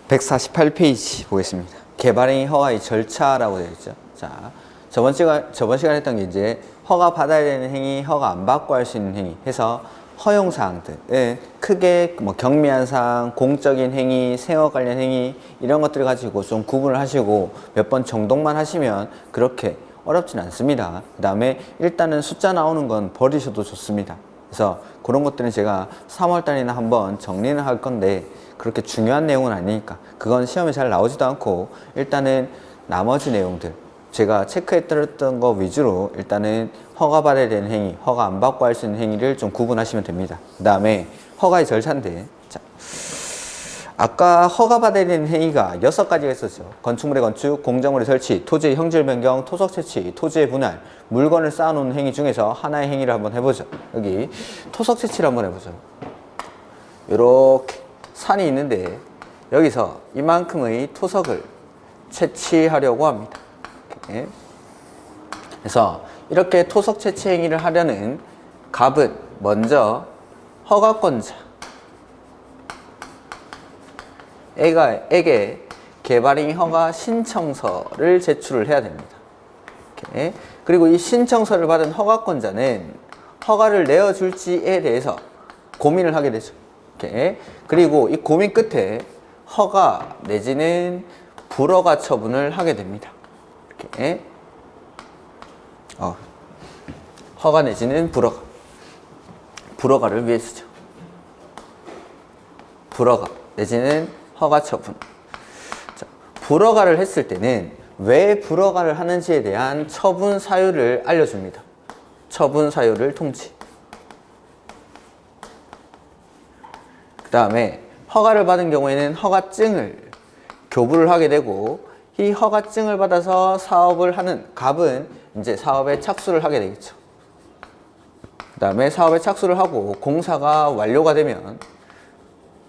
148페이지 보겠습니다. 개발행위 허가의 절차라고 되어 있죠. 자, 저번 시간에 했던 게 이제 허가 받아야 되는 행위, 허가 안 받고 할 수 있는 행위 해서 허용사항들은 크게 뭐 경미한 사항, 공적인 행위, 생업 관련 행위 이런 것들을 가지고 좀 구분을 하시고 몇 번 정독만 하시면 그렇게 어렵진 않습니다. 그 다음에 일단은 숫자 나오는 건 버리셔도 좋습니다. 그래서 그런 것들은 제가 3월달에는 한번 정리는 할 건데 그렇게 중요한 내용은 아니니까 그건 시험에 잘 나오지도 않고 일단은 나머지 내용들 제가 체크했던 거 위주로 일단은 허가 받아야 되는 행위, 허가 안 받고 할 수 있는 행위를 좀 구분하시면 됩니다. 그 다음에 허가의 절차인데 자, 아까 허가 받아야 되는 행위가 6가지가 있었죠. 건축물의 건축, 공작물의 설치, 토지의 형질 변경, 토석 채취, 토지의 분할, 물건을 쌓아놓는 행위 중에서 하나의 행위를 한번 해보죠. 여기 토석 채취를 한번 해보죠. 이렇게 산이 있는데 여기서 이만큼의 토석을 채취하려고 합니다. 이렇게. 그래서 이렇게 토석 채취 행위를 하려는 갑은 먼저 허가권자에게 개발행위 허가 신청서를 제출을 해야 됩니다. 이렇게. 그리고 이 신청서를 받은 허가권자는 허가를 내어줄지에 대해서 고민을 하게 되죠. 이렇게. 그리고 이 고민 끝에 허가 내지는 불허가 처분을 하게 됩니다. 이렇게. 허가 내지는 불허가를 위해서죠. 불허가 내지는 허가 처분. 자, 불허가를 했을 때는 왜 불허가를 하는지에 대한 처분 사유를 알려줍니다. 처분 사유를 통지. 그 다음에 허가를 받은 경우에는 허가증을 교부를 하게 되고 이 허가증을 받아서 사업을 하는 갑은 이제 사업에 착수를 하게 되겠죠. 그 다음에 사업에 착수를 하고 공사가 완료가 되면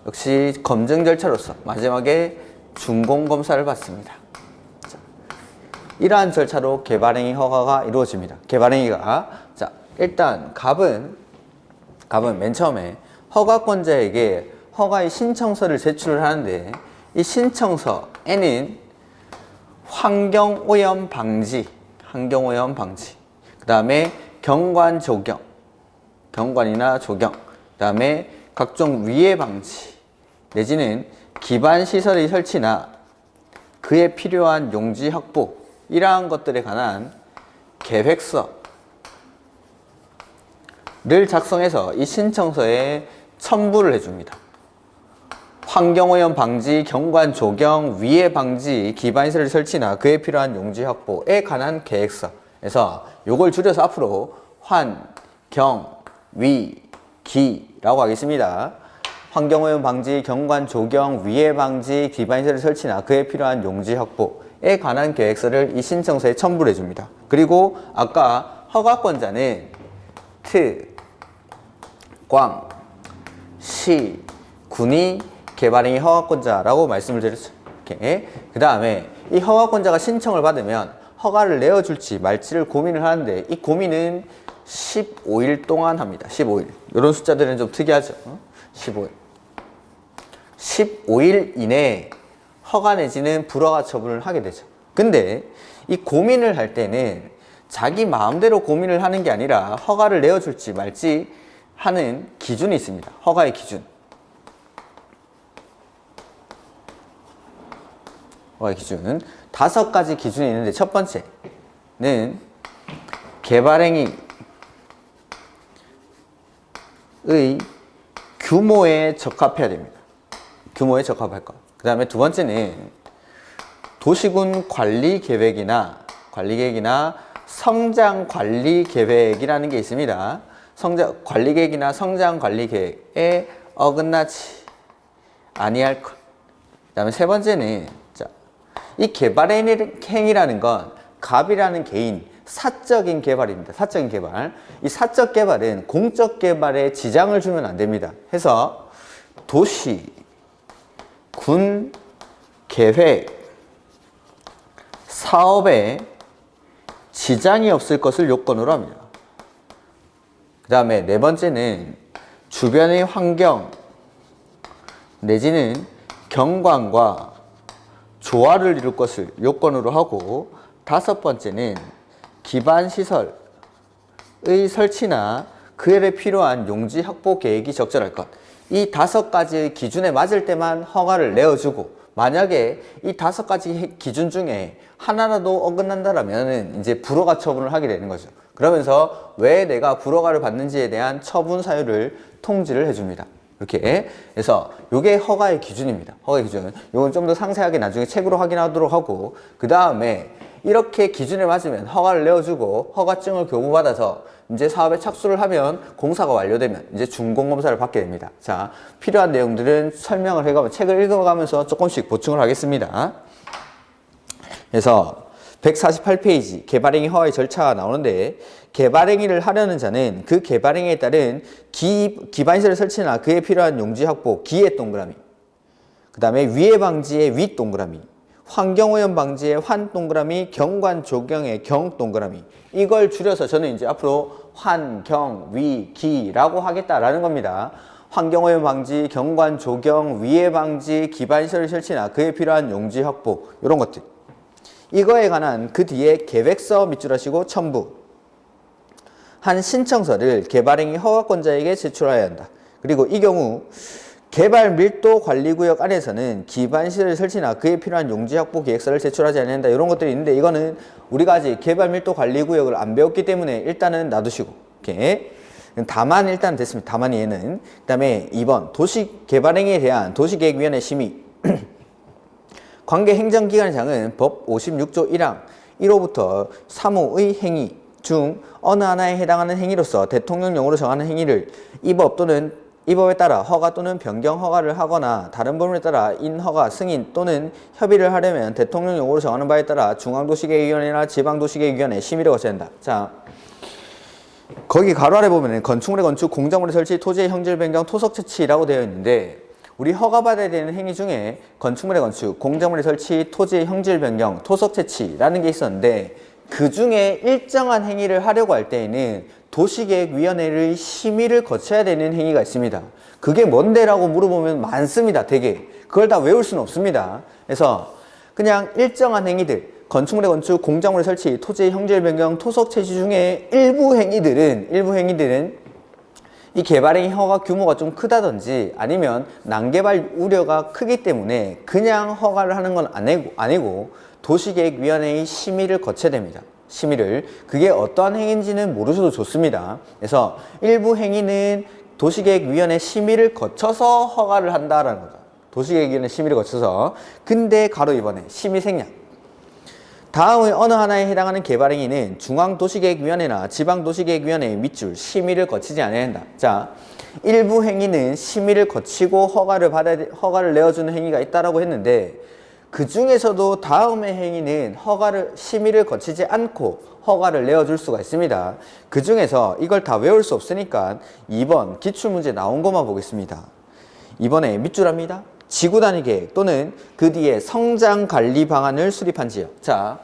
역시 검증 절차로서 마지막에 준공검사를 받습니다. 자, 이러한 절차로 개발행위 허가가 이루어집니다. 개발행위가 자 일단 갑은 맨 처음에 허가권자에게 허가의 신청서를 제출을 하는데 이 신청서에는 환경오염 방지, 그 다음에 경관 조경, 경관이나 조경, 그 다음에 각종 위해 방지 내지는 기반 시설의 설치나 그에 필요한 용지 확보 이러한 것들에 관한 계획서를 작성해서 이 신청서에 첨부를 해줍니다. 환경오염 방지, 경관 조경, 위해 방지, 기반시설 설치나 그에 필요한 용지 확보에 관한 계획서에서 요걸 줄여서 앞으로 환, 경, 위, 기라고 하겠습니다. 환경오염 방지, 경관 조경, 위해 방지, 기반시설 설치나 그에 필요한 용지 확보에 관한 계획서를 이 신청서에 첨부를 해줍니다. 그리고 아까 허가권자는 트, 광, 시, 군이 개발행위 허가권자라고 말씀을 드렸죠. 그 다음에 이 허가권자가 신청을 받으면 허가를 내어줄지 말지를 고민을 하는데 이 고민은 15일 동안 합니다. 15일. 이런 숫자들은 좀 특이하죠. 15일. 15일 이내에 허가 내지는 불허가 처분을 하게 되죠. 근데 이 고민을 할 때는 자기 마음대로 고민을 하는 게 아니라 허가를 내어줄지 말지 하는 기준이 있습니다. 허가의 기준. 허가의 기준 5가지 기준이 있는데 첫 번째는 개발행위의 규모에 적합해야 됩니다. 규모에 적합할 것. 그 다음에 두 번째는 도시군 관리계획이나 성장관리계획이라는 게 있습니다. 관리계획이나 성장관리계획에 어긋나지 아니할 것. 그 다음에 세 번째는 이 개발행위라는 건 갑이라는 개인 사적인 개발입니다. 사적인 개발. 이 사적 개발은 공적 개발에 지장을 주면 안 됩니다. 해서 도시, 군, 계획, 사업에 지장이 없을 것을 요건으로 합니다. 그 다음에 네 번째는 주변의 환경 내지는 경관과 조화를 이룰 것을 요건으로 하고, 다섯 번째는 기반시설의 설치나 그에 필요한 용지 확보 계획이 적절할 것. 이 다섯 가지의 기준에 맞을 때만 허가를 내어주고, 만약에 이 다섯 가지 기준 중에 하나라도 어긋난다라면 이제 불허가 처분을 하게 되는 거죠. 그러면서 왜 내가 불허가를 받는지에 대한 처분 사유를 통지를 해줍니다. 이렇게 해서 요게 허가의 기준입니다. 허가의 기준. 요건 좀 더 상세하게 나중에 책으로 확인하도록 하고, 그 다음에 이렇게 기준에 맞으면 허가를 내어주고 허가증을 교부받아서 이제 사업에 착수를 하면 공사가 완료되면 이제 준공검사를 받게 됩니다. 자, 필요한 내용들은 설명을 해가면서 책을 읽어가면서 조금씩 보충을 하겠습니다. 그래서 148페이지 개발행위 허가의 절차가 나오는데, 개발행위를 하려는 자는 그 개발행위에 따른 기반시설 설치나 그에 필요한 용지 확보, 기의 동그라미, 그 다음에 위해 방지의 위 동그라미, 환경오염 방지의 환 동그라미, 경관 조경의 경 동그라미, 이걸 줄여서 저는 이제 앞으로 환, 경, 위, 기라고 하겠다라는 겁니다. 환경오염 방지, 경관 조경, 위해 방지, 기반시설 설치나 그에 필요한 용지 확보, 이런 것들. 이거에 관한 그 뒤에 계획서 밑줄 하시고 첨부 한 신청서를 개발행위 허가권자에게 제출해야 한다. 그리고 이 경우 개발 밀도 관리구역 안에서는 기반시설 설치나 그에 필요한 용지 확보 계획서를 제출하지 않는다. 이런 것들이 있는데, 이거는 우리가 아직 개발 밀도 관리구역을 안 배웠기 때문에 일단은 놔두시고, 이렇게 다만 일단 됐습니다. 다만 얘는. 그 다음에 2번 도시개발행위에 대한 도시계획위원회 심의. 관계 행정기관장은 법 56조 1항 1호부터 3호의 행위 중 어느 하나에 해당하는 행위로서 대통령령으로 정하는 행위를 이 법 또는 이 법에 따라 허가 또는 변경 허가를 하거나 다른 법률에 따라 인허가, 승인 또는 협의를 하려면 대통령령으로 정하는 바에 따라 중앙도시계획위원회나 지방도시계획위원회 심의를 거쳐야 한다. 자, 거기 가로 아래 보면 건축물의 건축, 공작물의 설치, 토지의 형질 변경, 토석 채취라고 되어 있는데, 우리 허가받아야 되는 행위 중에 건축물의 건축, 공작물의 설치, 토지의 형질 변경, 토석 채취라는 게 있었는데, 그 중에 일정한 행위를 하려고 할 때에는 도시계획위원회의 심의를 거쳐야 되는 행위가 있습니다. 그게 뭔데? 라고 물어보면 많습니다. 되게. 그걸 다 외울 수는 없습니다. 그래서 그냥 일정한 행위들, 건축물의 건축, 공작물의 설치, 토지의 형질 변경, 토석 채취 중에 일부 행위들은 이 개발행위 허가 규모가 좀 크다든지 아니면 난개발 우려가 크기 때문에 그냥 허가를 하는 건 아니고 도시계획위원회의 심의를 거쳐야 됩니다. 심의를. 그게 어떠한 행위인지는 모르셔도 좋습니다. 그래서 일부 행위는 도시계획위원회 심의를 거쳐서 허가를 한다라는 거죠. 도시계획위원회 심의를 거쳐서. 근데 가로 2번에 심의 생략. 다음의 어느 하나에 해당하는 개발행위는 중앙도시계획위원회나 지방도시계획위원회의 밑줄 심의를 거치지 않아야 한다. 자, 일부 행위는 심의를 거치고 허가를 내어주는 행위가 있다라고 했는데, 그 중에서도 다음의 행위는 심의를 거치지 않고 허가를 내어줄 수가 있습니다. 그 중에서 이걸 다 외울 수 없으니까 2번 기출문제 나온 것만 보겠습니다. 2번에 밑줄합니다. 지구단위 계획 또는 그 뒤에 성장관리 방안을 수립한 지역. 자,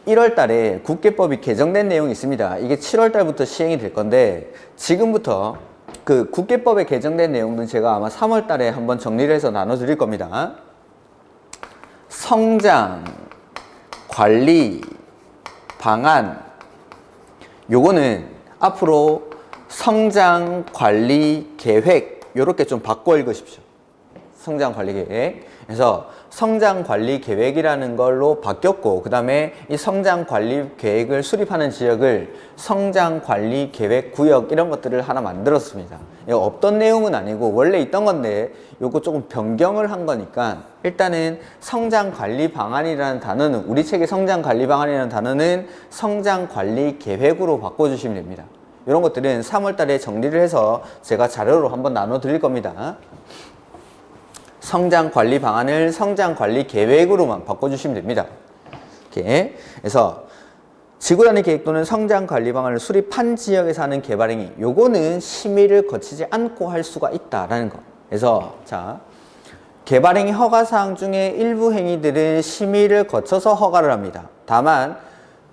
1월 달에 국계법이 개정된 내용이 있습니다. 이게 7월 달부터 시행이 될 건데, 지금부터 그 국계법에 개정된 내용은 제가 아마 3월 달에 한번 정리를 해서 나눠드릴 겁니다. 성장 관리 방안, 요거는 앞으로 성장 관리 계획 요렇게 좀 바꿔 읽으십시오. 성장 관리 계획. 그래서 성장 관리 계획이라는 걸로 바뀌었고, 그 다음에 이 성장 관리 계획을 수립하는 지역을 성장 관리 계획 구역 이런 것들을 하나 만들었습니다. 이거 없던 내용은 아니고 원래 있던 건데 요거 조금 변경을 한 거니까, 일단은 성장 관리 방안이라는 단어는, 우리 책의 성장 관리 방안이라는 단어는 성장 관리 계획으로 바꿔주시면 됩니다. 이런 것들은 3월 달에 정리를 해서 제가 자료로 한번 나눠 드릴 겁니다. 성장 관리 방안을 성장 관리 계획으로만 바꿔주시면 됩니다. 이렇게. 그래서 지구단위 계획 또는 성장 관리 방안을 수립한 지역에서 하는 개발행위, 요거는 심의를 거치지 않고 할 수가 있다라는 거. 그래서 자, 개발행위 허가사항 중에 일부 행위들은 심의를 거쳐서 허가를 합니다. 다만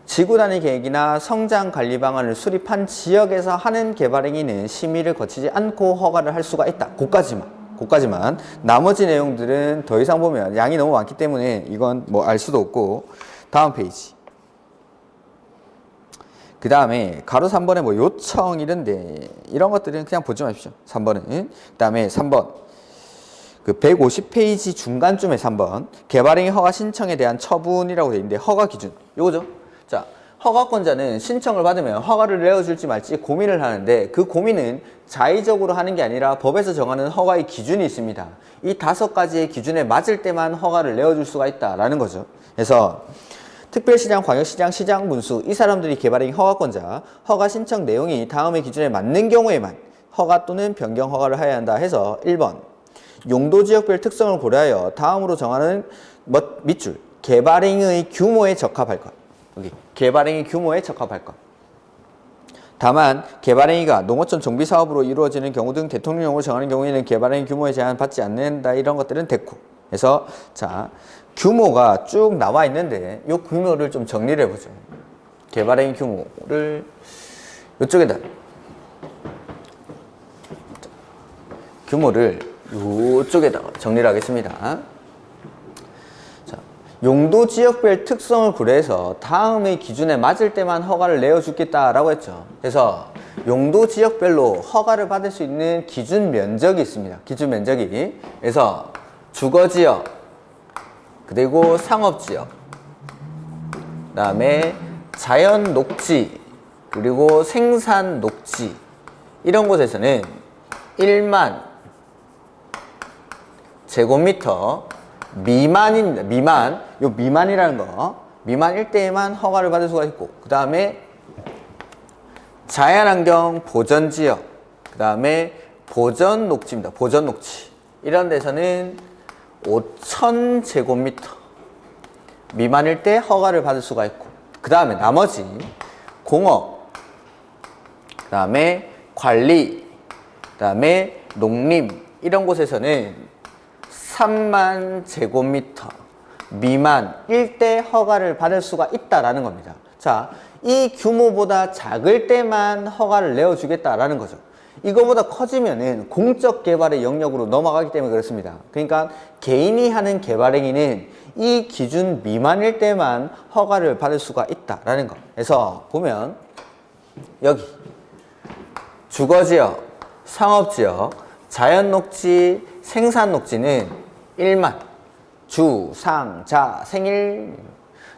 지구단위 계획이나 성장 관리 방안을 수립한 지역에서 하는 개발행위는 심의를 거치지 않고 허가를 할 수가 있다. 그까지만. 그까지만. 나머지 내용들은 더 이상 보면 양이 너무 많기 때문에 이건 뭐 알 수도 없고. 다음 페이지. 그 다음에 가로 3번에 뭐 요청 이런데 이런 것들은 그냥 보지 마십시오. 3번은. 그 다음에 3번. 그 150페이지 중간쯤에 3번. 개발행위 허가 신청에 대한 처분이라고 되어 있는데 허가 기준. 요거죠. 자, 허가권자는 신청을 받으면 허가를 내어줄지 말지 고민을 하는데 그 고민은 자의적으로 하는 게 아니라 법에서 정하는 허가의 기준이 있습니다. 이 5가지의 기준에 맞을 때만 허가를 내어줄 수가 있다라는 거죠. 그래서 특별시장, 광역시장, 시장, 문수 이 사람들이 개발행위 허가권자, 허가 신청 내용이 다음의 기준에 맞는 경우에만 허가 또는 변경 허가를 하여야 한다 해서 1번 용도지역별 특성을 고려하여 다음으로 정하는 밑줄 개발행위의 규모에 적합할 것. 여기 개발행위 규모에 적합할 것. 다만 개발행위가 농어촌 정비사업으로 이루어지는 경우 등 대통령령으로 정하는 경우에는 개발행위 규모에 제한 받지 않는다. 이런 것들은 됐고. 그래서 자 규모가 쭉 나와 있는데 이 규모를 좀 정리를 해보죠. 개발행위 규모를 이쪽에다 규모를 이쪽에다가 정리를 하겠습니다. 자, 용도 지역별 특성을 고려해서 다음의 기준에 맞을 때만 허가를 내어주겠다라고 했죠. 그래서 용도 지역별로 허가를 받을 수 있는 기준 면적이 있습니다. 기준 면적이. 그래서 주거 지역, 그리고 상업 지역, 그 다음에 자연 녹지, 그리고 생산 녹지 이런 곳에서는 1만 제곱미터 미만입니다. 미만. 요 미만이라는 거. 미만일 때에만 허가를 받을 수가 있고. 그 다음에 자연환경 보전지역. 그 다음에 보전녹지입니다. 보전녹지. 이런 데서는 5,000제곱미터 미만일 때 허가를 받을 수가 있고. 그 다음에 나머지 공업. 그 다음에 관리. 그 다음에 농림. 이런 곳에서는 3만 제곱미터 미만일 때 허가를 받을 수가 있다라는 겁니다. 자, 이 규모보다 작을 때만 허가를 내어주겠다라는 거죠. 이거보다 커지면은 공적 개발의 영역으로 넘어가기 때문에 그렇습니다. 그러니까 개인이 하는 개발행위는 이 기준 미만일 때만 허가를 받을 수가 있다라는 거. 그래서 보면 여기 주거지역, 상업지역, 자연녹지, 생산녹지는 1만 주상자 생일.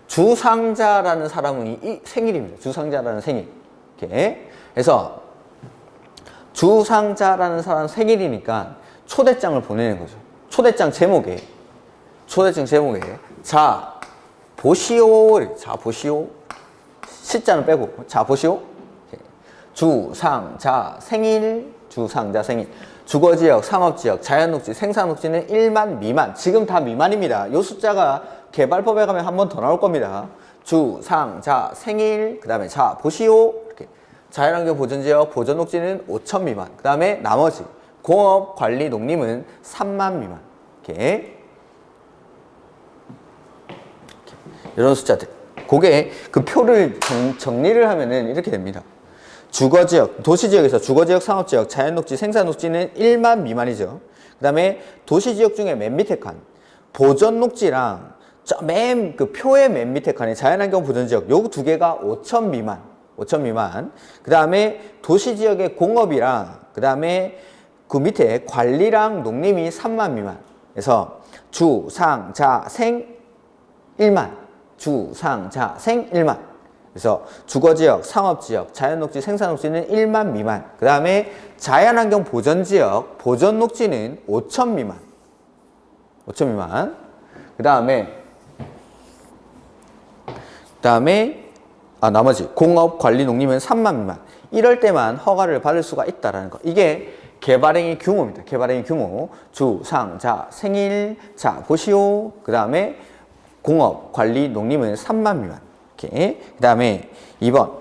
주상자라는 사람은 이 생일입니다. 주상자라는 생일. 이렇게. 그래서 주상자라는 사람 생일이니까 초대장을 보내는 거죠. 초대장 제목에 자 보시오. 자 보시오. 시자는 빼고 자 보시오. 주상자 생일. 주상자 생일. 주거지역, 상업지역, 자연녹지, 생산녹지는 1만 미만. 지금 다 미만입니다. 이 숫자가 개발법에 가면 한 번 더 나올 겁니다. 주, 상, 자, 생일, 그 다음에 자, 보시오. 이렇게. 자연환경 보전지역, 보전녹지는 5천 미만. 그 다음에 나머지 공업, 관리, 농림은 3만 미만. 이렇게. 이런 숫자들. 그게 그 표를 정리를 하면은 이렇게 됩니다. 주거지역, 도시지역에서 주거지역, 상업지역, 자연녹지, 생산녹지는 1만 미만이죠. 그 다음에 도시지역 중에 맨 밑에 칸 보전녹지랑 맨 그 표의 맨 밑에 칸에 자연환경 보전지역 요 두 개가 5천 미만. 5천 미만. 그 다음에 도시지역의 공업이랑 그 다음에 그 밑에 관리랑 농림이 3만 미만. 그래서 주, 상, 자, 생 1만. 주, 상, 자, 생 1만. 그래서 주거지역, 상업지역, 자연녹지, 생산녹지는 1만 미만. 그 다음에 자연환경 보전지역, 보전녹지는 5천 미만. 5천 미만. 그 다음에 나머지 공업, 관리, 농림은 3만 미만. 이럴 때만 허가를 받을 수가 있다라는 거. 이게 개발행위 규모입니다. 개발행위 규모. 주, 상, 자, 생일, 자, 보시오. 그 다음에 공업, 관리, 농림은 3만 미만. 그 다음에 2번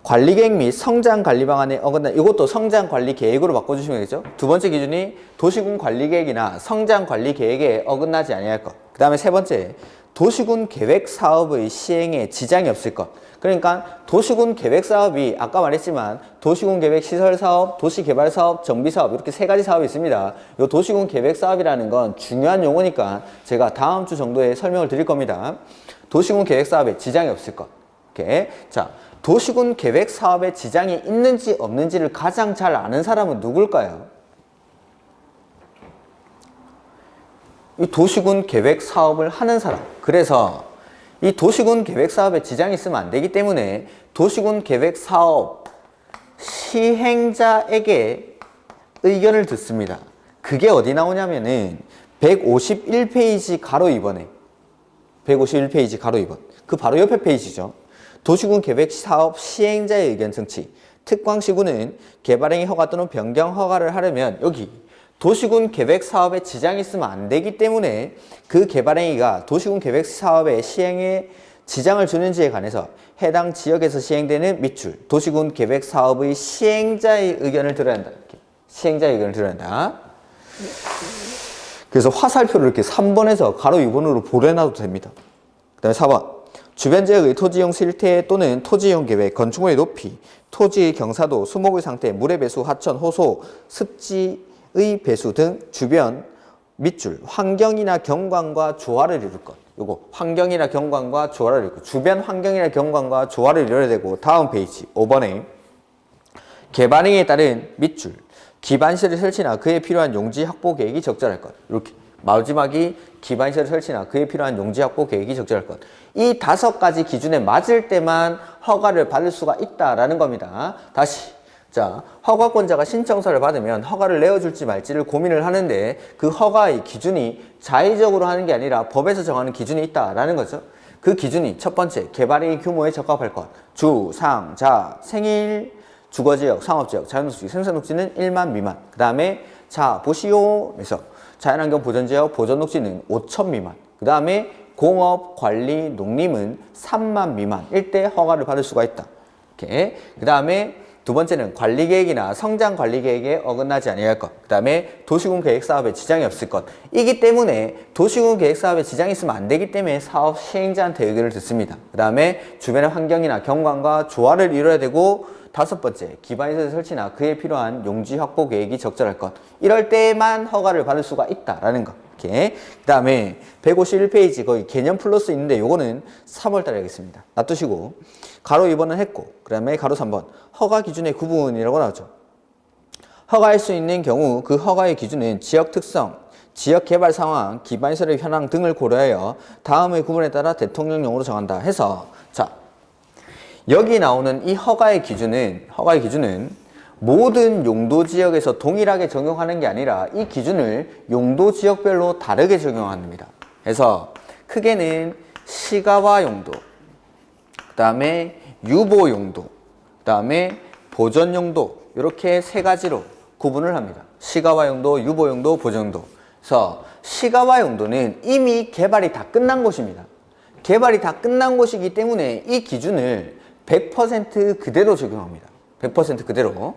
관리계획 및 성장관리 방안에 어긋나. 이것도 성장관리계획으로 바꿔주시면 되겠죠. 두 번째 기준이 도시군 관리계획이나 성장관리계획에 어긋나지 아니할 것. 그 다음에 세 번째 도시군 계획 사업의 시행에 지장이 없을 것. 그러니까 도시군 계획 사업이 아까 말했지만 도시군 계획 시설 사업, 도시 개발 사업, 정비 사업 이렇게 세 가지 사업이 있습니다. 이 도시군 계획 사업이라는 건 중요한 용어니까 제가 다음 주 정도에 설명을 드릴 겁니다. 도시군 계획 사업에 지장이 없을 것. 오케이. 자, 도시군 계획 사업에 지장이 있는지 없는지를 가장 잘 아는 사람은 누굴까요? 이 도시군 계획 사업을 하는 사람. 그래서 이 도시군 계획 사업에 지장이 있으면 안 되기 때문에 도시군 계획 사업 시행자에게 의견을 듣습니다. 그게 어디 나오냐면은 151페이지 가로 2번에 151페이지 가로 2번 그 바로 옆에 페이지죠. 도시군 계획 사업 시행자의 의견 청취. 특광시군은 개발행위 허가 또는 변경 허가를 하려면 여기 도시군 계획 사업에 지장이 있으면 안 되기 때문에 그 개발행위가 도시군 계획 사업의 시행에 지장을 주는지에 관해서 해당 지역에서 시행되는 밑줄 도시군 계획 사업의 시행자의 의견을 들어야 한다. 이렇게. 시행자의 의견을 들어야 한다. 그래서 화살표를 이렇게 3번에서 가로 2번으로 보내놔도 됩니다. 그 다음에 4번. 주변 지역의 토지용 실태 또는 토지용 계획, 건축물의 높이, 토지의 경사도, 수목의 상태, 물의 배수, 하천, 호소, 습지의 배수 등 주변 밑줄, 환경이나 경관과 조화를 이룰 것. 요거 환경이나 경관과 조화를 이룰 것. 주변 환경이나 경관과 조화를 이뤄야 되고 다음 페이지 5번에 개발행위에 따른 밑줄, 기반시설 설치나 그에 필요한 용지 확보 계획이 적절할 것. 이렇게 마지막이 기반시설 설치나 그에 필요한 용지 확보 계획이 적절할 것. 이 5가지 기준에 맞을 때만 허가를 받을 수가 있다라는 겁니다. 다시 자, 허가권자가 신청서를 받으면 허가를 내어줄지 말지를 고민을 하는데 그 허가의 기준이 자의적으로 하는 게 아니라 법에서 정하는 기준이 있다라는 거죠. 그 기준이 첫 번째, 개발행위 규모에 적합할 것. 주, 상, 자, 생일, 주거지역, 상업지역, 자연녹지, 생산녹지는 1만 미만. 그 다음에 자, 보시오. 그래서 자연환경 보전지역, 보전녹지는 5천 미만. 그 다음에 공업, 관리, 농림은 3만 미만일 때 허가를 받을 수가 있다. 이렇게. 그 다음에 두 번째는 관리계획이나 성장관리계획에 어긋나지 아니할 것. 그 다음에 도시군 계획사업에 지장이 없을 것. 이기 때문에 도시군 계획사업에 지장이 있으면 안 되기 때문에 사업 시행자한테 의견을 듣습니다. 그 다음에 주변의 환경이나 경관과 조화를 이뤄야 되고 다섯 번째, 기반시설 설치나 그에 필요한 용지 확보 계획이 적절할 것. 이럴 때만 허가를 받을 수가 있다라는 것. 이렇게. 그 다음에 151페이지 거기 개념 플러스 있는데 요거는 3월달에 하겠습니다. 놔두시고 가로 2번은 했고 그 다음에 가로 3번 허가 기준의 구분이라고 나오죠. 허가할 수 있는 경우 그 허가의 기준은 지역 특성, 지역 개발 상황, 기반시설의 현황 등을 고려하여 다음의 구분에 따라 대통령령으로 정한다 해서 자 여기 나오는 이 허가의 기준은 모든 용도지역에서 동일하게 적용하는 게 아니라 이 기준을 용도지역별로 다르게 적용합니다. 그래서 크게는 시가화 용도, 그 다음에 유보 용도, 그 다음에 보전 용도 이렇게 세 가지로 구분을 합니다. 시가화 용도, 유보 용도, 보전 용도. 그래서 시가화 용도는 이미 개발이 다 끝난 곳입니다. 개발이 다 끝난 곳이기 때문에 이 기준을 100% 그대로 적용합니다. 100% 그대로.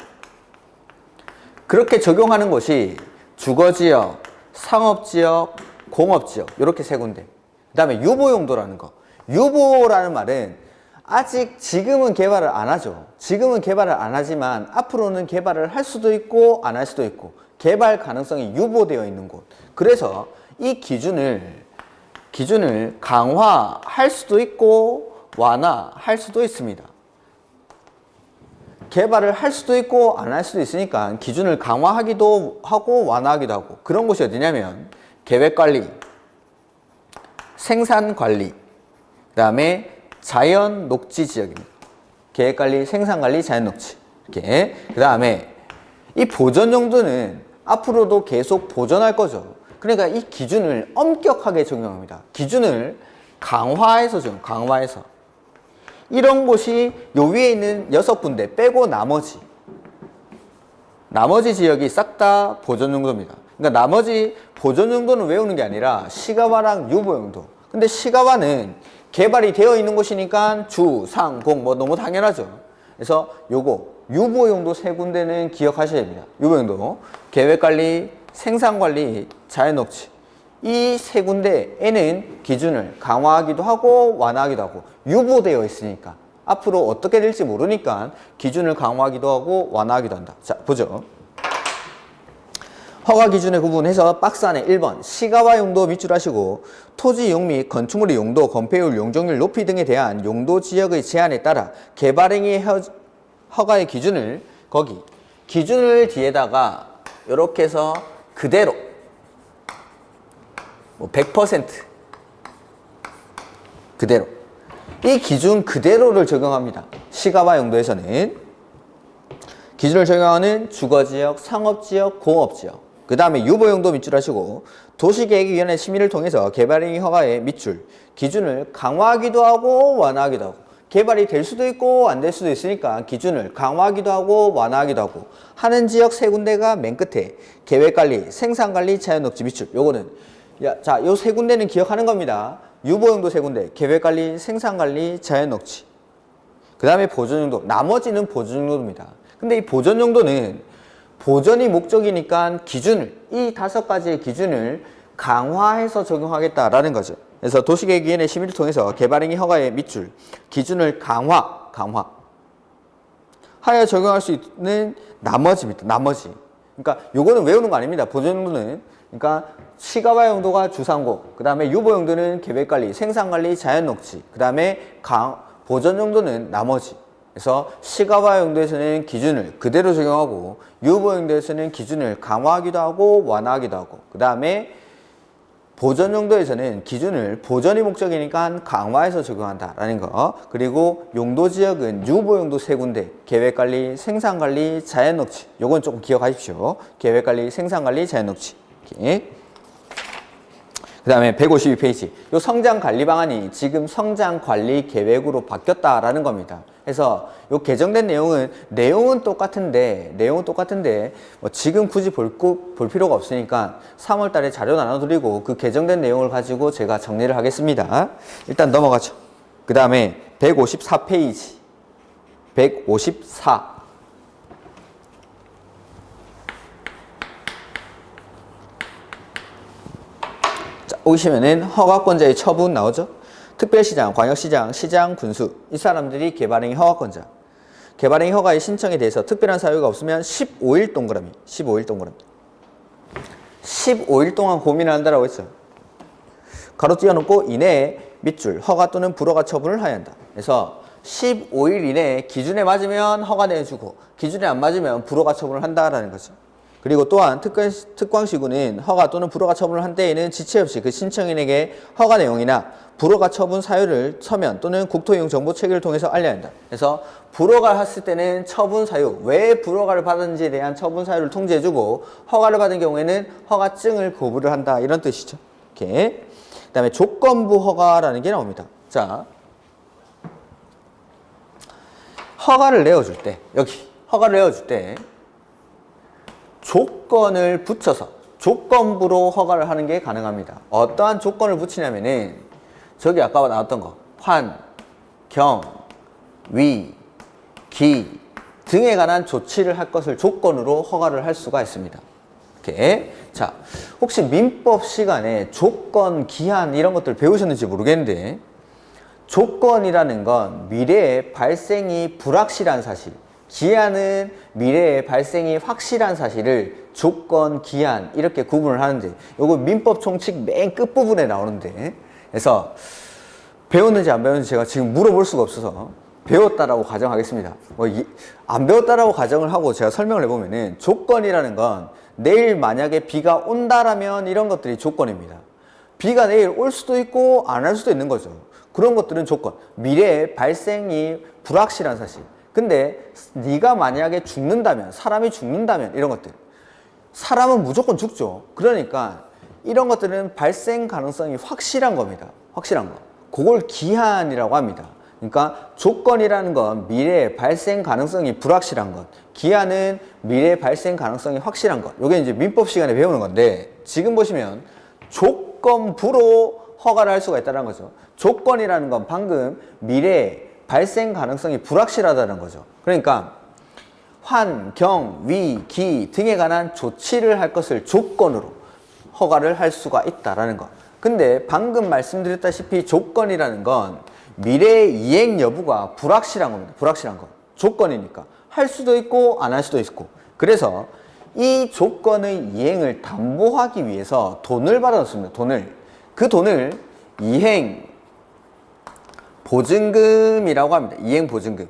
그렇게 적용하는 곳이 주거지역, 상업지역, 공업지역 이렇게 세 군데. 그 다음에 유보용도라는 거. 유보라는 말은 아직 지금은 개발을 안 하죠. 지금은 개발을 안 하지만 앞으로는 개발을 할 수도 있고 안 할 수도 있고 개발 가능성이 유보되어 있는 곳. 그래서 이 기준을 강화할 수도 있고 완화할 수도 있습니다. 개발을 할 수도 있고 안 할 수도 있으니까 기준을 강화하기도 하고 완화하기도 하고 그런 곳이 어디냐면 계획관리, 생산관리, 그 다음에 자연녹지지역입니다. 계획관리, 생산관리, 자연녹지 이렇게. 그 다음에 이 보전 용도는 앞으로도 계속 보전할 거죠. 그러니까 이 기준을 엄격하게 적용합니다. 기준을 강화해서 강화해서 이런 곳이 요 위에 있는 6군데 빼고 나머지 지역이 싹 다 보전 용도입니다. 그러니까 나머지 보전 용도는 외우는 게 아니라 시가화랑 유보 용도. 근데 시가화는 개발이 되어 있는 곳이니까 주, 상, 공 뭐 너무 당연하죠. 그래서 요거 유보 용도 세 군데는 기억하셔야 됩니다. 유보 용도 계획관리, 생산관리, 자연녹지 이 세 군데에는 기준을 강화하기도 하고 완화하기도 하고 유보되어 있으니까 앞으로 어떻게 될지 모르니까 기준을 강화하기도 하고 완화하기도 한다. 자, 보죠. 허가 기준을 구분해서 박스 안에 1번 시가와 용도 밑줄 하시고 토지 이용 및 건축물의 용도, 건폐율, 용적률 높이 등에 대한 용도 지역의 제한에 따라 개발행위 허가의 기준을 거기 기준을 뒤에다가 이렇게 해서 그대로 100% 그대로 이 기준 그대로를 적용합니다. 시가와 용도에서는 기준을 적용하는 주거지역, 상업지역, 공업지역 그 다음에 유보용도 밑줄 하시고 도시계획위원회 심의를 통해서 개발행위 허가의 밑줄 기준을 강화하기도 하고 완화하기도 하고 개발이 될 수도 있고 안 될 수도 있으니까 기준을 강화하기도 하고 완화하기도 하고 하는 지역 세 군데가 맨 끝에 계획관리, 생산관리, 자연녹지 밑줄 요거는 자, 요 세 군데는 기억하는 겁니다. 유보용도 세 군데 계획관리, 생산관리, 자연녹지 그 다음에 보존용도 나머지는 보존용도입니다. 근데 이 보존용도는 보존이 목적이니까 기준을 이 5가지의 기준을 강화해서 적용하겠다라는 거죠. 그래서 도시계획위원회 심의를 통해서 개발행위 허가의 밑줄 기준을 강화하여 적용할 수 있는 나머지입니다. 나머지. 그러니까 요거는 외우는 거 아닙니다. 보존용도는 그러니까 시가와 용도가 주상고, 그 다음에 유보용도는 계획관리, 생산관리, 자연녹지, 그 다음에 보존용도는 나머지. 그래서 시가와 용도에서는 기준을 그대로 적용하고 유보용도에서는 기준을 강화하기도 하고 완화하기도 하고 그 다음에 보존용도에서는 기준을 보존이 목적이니까 강화해서 적용한다라는 거. 그리고 용도지역은 유보용도 세 군데 계획관리, 생산관리, 자연녹지 요건 조금 기억하십시오. 계획관리, 생산관리, 자연녹지 이렇게. 그 다음에 152페이지 요 성장관리 방안이 지금 성장관리계획으로 바뀌었다라는 겁니다. 그래서 요 개정된 내용은 똑같은데 뭐 지금 굳이 볼 필요가 없으니까 3월 달에 자료 나눠드리고 그 개정된 내용을 가지고 제가 정리를 하겠습니다. 일단 넘어가죠. 그 다음에 154페이지 154 오시면은 허가권자의 처분 나오죠. 특별시장, 광역시장, 시장, 군수 이 사람들이 개발행위 허가권자. 개발행위 허가의 신청에 대해서 특별한 사유가 없으면 15일 동그라미 15일 동안 고민을 한다라고 했어요. 가로 띄워놓고 이내에 밑줄 허가 또는 불허가 처분을 하여야 한다. 그래서 15일 이내에 기준에 맞으면 허가 내주고 기준에 안 맞으면 불허가 처분을 한다라는 거죠. 그리고 또한 특광시구는 허가 또는 불허가 처분을 한 때에는 지체 없이 그 신청인에게 허가 내용이나 불허가 처분 사유를 서면 또는 국토이용 정보 체계를 통해서 알려야 한다. 그래서 불허가를 했을 때는 처분 사유, 왜 불허가를 받았는지에 대한 처분 사유를 통지해주고 허가를 받은 경우에는 허가증을 거부를 한다 이런 뜻이죠. 이렇게. 그다음에 조건부 허가라는 게 나옵니다. 자, 허가를 내어줄 때 여기 허가를 내어줄 때 조건을 붙여서 조건부로 허가를 하는 게 가능합니다. 어떠한 조건을 붙이냐면은 저기 아까 나왔던 거 환, 경, 위, 기 등에 관한 조치를 할 것을 조건으로 허가를 할 수가 있습니다. 이렇게. 자, 혹시 민법 시간에 조건, 기한 이런 것들 배우셨는지 모르겠는데 조건이라는 건 미래에 발생이 불확실한 사실, 기한은 미래에 발생이 확실한 사실을 조건, 기한 이렇게 구분을 하는데 요거 민법 총칙 맨 끝부분에 나오는데 그래서 배웠는지 안 배웠는지 제가 지금 물어볼 수가 없어서 배웠다라고 가정하겠습니다. 안 배웠다라고 가정을 하고 제가 설명을 해보면은 조건이라는 건 내일 만약에 비가 온다라면 이런 것들이 조건입니다. 비가 내일 올 수도 있고 안 올 수도 있는 거죠. 그런 것들은 조건. 미래에 발생이 불확실한 사실. 근데 네가 만약에 죽는다면, 사람이 죽는다면 이런 것들. 사람은 무조건 죽죠. 그러니까 이런 것들은 발생 가능성이 확실한 겁니다. 확실한 거. 그걸 기한이라고 합니다. 그러니까 조건이라는 건 미래에 발생 가능성이 불확실한 것. 기한은 미래에 발생 가능성이 확실한 것. 이게 이제 민법 시간에 배우는 건데 지금 보시면 조건부로 허가를 할 수가 있다는 거죠. 조건이라는 건 방금 미래에 발생 가능성이 불확실하다는 거죠. 그러니까 환, 경, 위, 기 등에 관한 조치를 할 것을 조건으로 허가를 할 수가 있다라는 거. 근데 방금 말씀드렸다시피 조건이라는 건 미래의 이행 여부가 불확실한 겁니다. 불확실한 거. 조건이니까. 할 수도 있고 안 할 수도 있고. 그래서 이 조건의 이행을 담보하기 위해서 돈을 받아놓습니다. 돈을. 그 돈을 이행 보증금이라고 합니다. 이행 보증금.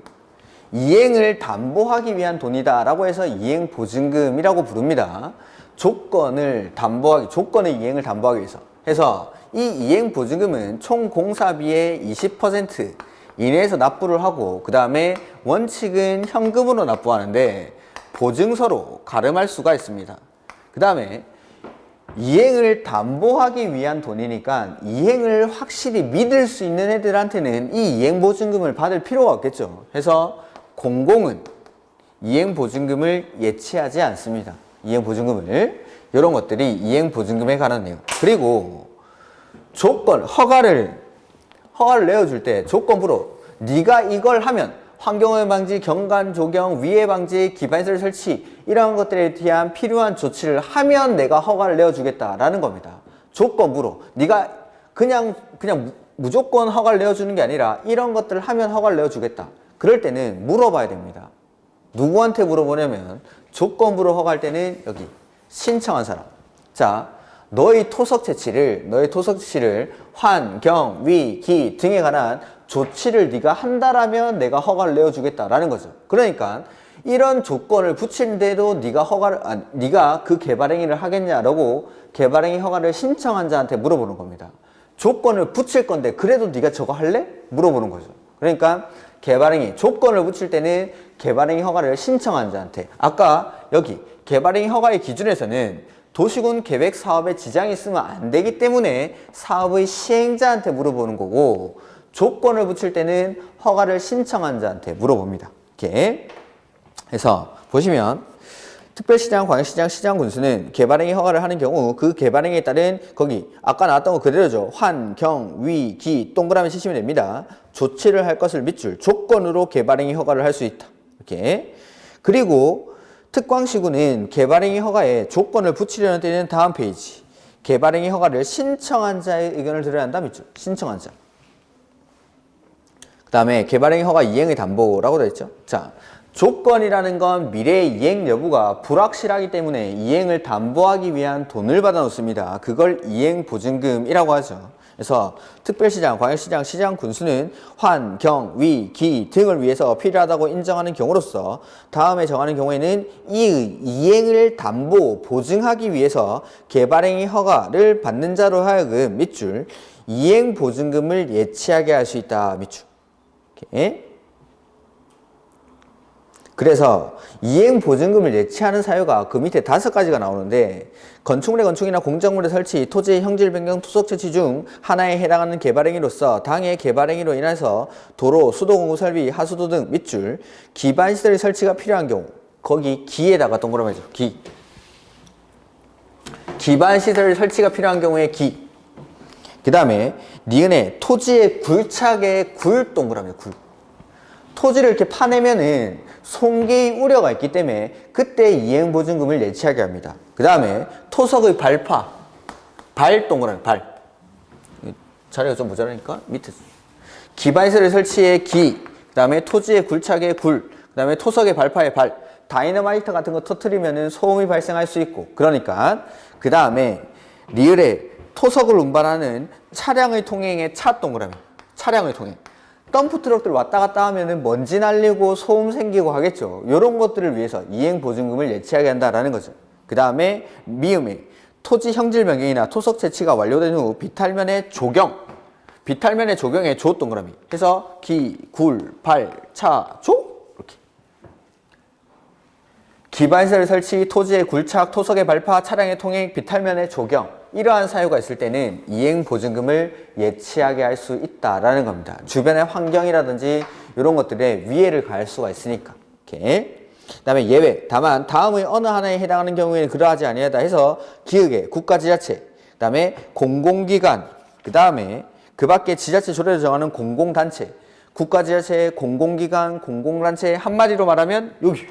이행을 담보하기 위한 돈이다라고 해서 이행 보증금이라고 부릅니다. 조건을 담보하기, 조건의 이행을 담보하기 위해서 해서 이 이행 보증금은 총 공사비의 20% 이내에서 납부를 하고 그 다음에 원칙은 현금으로 납부하는데 보증서로 가름할 수가 있습니다. 그 다음에 이행을 담보하기 위한 돈이니까 이행을 확실히 믿을 수 있는 애들한테는 이 이행보증금을 받을 필요가 없겠죠. 그래서 공공은 이행보증금을 예치하지 않습니다. 이행보증금을. 이런 것들이 이행보증금에 관한 내용. 그리고 조건, 허가를 내어줄 때 조건부로 네가 이걸 하면 환경오염 방지, 경관 조경, 위해 방지, 기반시설 설치 이런 것들에 대한 필요한 조치를 하면 내가 허가를 내어주겠다라는 겁니다. 조건부로 네가 그냥 무조건 허가를 내어주는 게 아니라 이런 것들을 하면 허가를 내어주겠다. 그럴 때는 물어봐야 됩니다. 누구한테 물어보냐면 조건부로 허가할 때는 여기 신청한 사람. 자, 너의 토석 채취를 환경, 위, 기 등에 관한 조치를 네가 한다라면 내가 허가를 내어주겠다라는 거죠. 그러니까 이런 조건을 붙이는데도 네가 그 개발행위를 하겠냐라고 개발행위 허가를 신청한 자한테 물어보는 겁니다. 조건을 붙일 건데 그래도 네가 저거 할래? 물어보는 거죠. 그러니까 개발행위 조건을 붙일 때는 개발행위 허가를 신청한 자한테, 아까 여기 개발행위 허가의 기준에서는 도시군 계획 사업에 지장이 있으면 안 되기 때문에 사업의 시행자한테 물어보는 거고, 조건을 붙일 때는 허가를 신청한 자한테 물어봅니다. 이렇게 해서 보시면 특별시장, 광역시장, 시장군수는 개발행위 허가를 하는 경우 그 개발행위에 따른 거기 아까 나왔던 거 그대로죠. 환, 경, 위, 기 동그라미 치시면 됩니다. 조치를 할 것을 밑줄 조건으로 개발행위 허가를 할 수 있다. 이렇게. 그리고 특광시군은 개발행위 허가에 조건을 붙이려는 때는 다음 페이지 개발행위 허가를 신청한 자의 의견을 들어야 한다. 밑줄 신청한 자. 그 다음에 개발행위 허가 이행의 담보라고 되어 있죠. 자, 조건이라는 건 미래의 이행 여부가 불확실하기 때문에 이행을 담보하기 위한 돈을 받아 놓습니다. 그걸 이행보증금이라고 하죠. 그래서 특별시장, 광역시장, 시장군수는 환, 경, 위, 기 등을 위해서 필요하다고 인정하는 경우로서 다음에 정하는 경우에는 이의 이행을 담보, 보증하기 위해서 개발행위 허가를 받는 자로 하여금 밑줄 이행보증금을 예치하게 할 수 있다. 밑줄. 이렇게. 그래서 이행보증금을 예치하는 사유가 그 밑에 5가지가 나오는데 건축물의 건축이나 공작물의 설치, 토지의 형질 변경, 토속 채취 중 하나에 해당하는 개발행위로서 당해 개발행위로 인해서 도로, 수도 공구 설비, 하수도 등 밑줄 기반시설의 설치가 필요한 경우 거기 기에다가 동그라미 해줘. 기. 기반시설 설치가 필요한 경우에 기. 그 다음에 니은에 토지의 굴착에 굴 동그라미 굴. 토지를 이렇게 파내면은 손괴의 우려가 있기 때문에 그때 이행보증금을 예치하게 합니다. 그 다음에 토석의 발파, 발 동그라미 발. 자리가 좀 모자라니까 밑에 기반시설의 설치에 기, 그 다음에 토지의 굴착에 굴, 그 다음에 토석의 발파에 발. 다이너마이트 같은 거 터트리면은 소음이 발생할 수 있고, 그러니까 그 다음에 리을에 토석을 운반하는 차량의 통행에 차 동그라미 차량의 통행. 덤프트럭들 왔다 갔다 하면은 먼지 날리고 소음 생기고 하겠죠. 이런 것들을 위해서 이행보증금을 예치하게 한다라는 거죠. 그 다음에 미음에 토지 형질 변경이나 토석 채취가 완료된 후 비탈면의 조경. 비탈면의 조경에 조 동그라미. 해서 기, 굴, 발, 차, 조 이렇게. 기반시설 설치, 토지의 굴착, 토석의 발파, 차량의 통행, 비탈면의 조경. 이러한 사유가 있을 때는 이행보증금을 예치하게 할 수 있다라는 겁니다. 주변의 환경이라든지 이런 것들에 위해를 가할 수가 있으니까. 이렇게. 그 다음에 예외. 다만 다음의 어느 하나에 해당하는 경우에는 그러하지 아니하다 해서 기획에 국가지자체, 그 다음에 공공기관, 그 다음에 그 밖에 지자체 조례를 정하는 공공단체, 국가지자체, 공공기관, 공공단체 한마디로 말하면 여기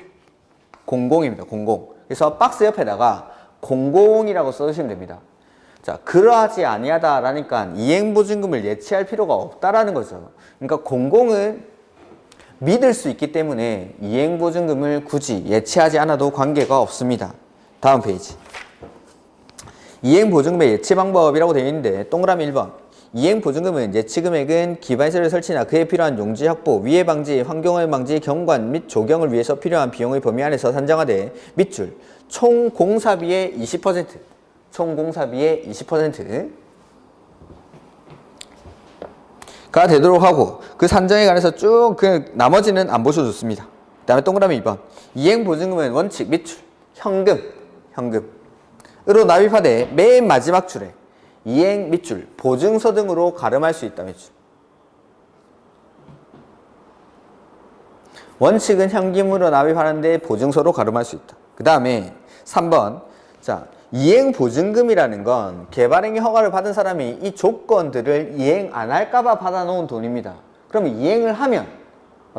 공공입니다. 공공. 그래서 박스 옆에다가 공공이라고 써주시면 됩니다. 자, 그러하지 아니하다라니까 이행보증금을 예치할 필요가 없다라는 거죠. 그러니까 공공은 믿을 수 있기 때문에 이행보증금을 굳이 예치하지 않아도 관계가 없습니다. 다음 페이지. 이행보증금의 예치 방법이라고 되어 있는데 동그라미 1번. 이행보증금은 예치금액은 기반시설의 설치나 그에 필요한 용지 확보, 위해 방지, 환경오염 방지, 경관 및 조경을 위해서 필요한 비용의 범위 안에서 산정하되 밑줄 총 공사비의 20%, 총 공사비의 20%가 되도록 하고 그 산정에 관해서 쭉 그 나머지는 안 보셔도 좋습니다. 그 다음에 동그라미 2번. 이행보증금은 원칙 밑줄 현금으로 납입하되 맨 마지막 줄에 이행 밑줄 보증서 등으로 가름할 수 있다 밑줄. 원칙은 현금으로 납입하는데 보증서로 가름할 수 있다. 그 다음에 3번. 자, 이행보증금이라는 건 개발행위 허가를 받은 사람이 이 조건들을 이행 안 할까봐 받아놓은 돈입니다. 그러면 이행을 하면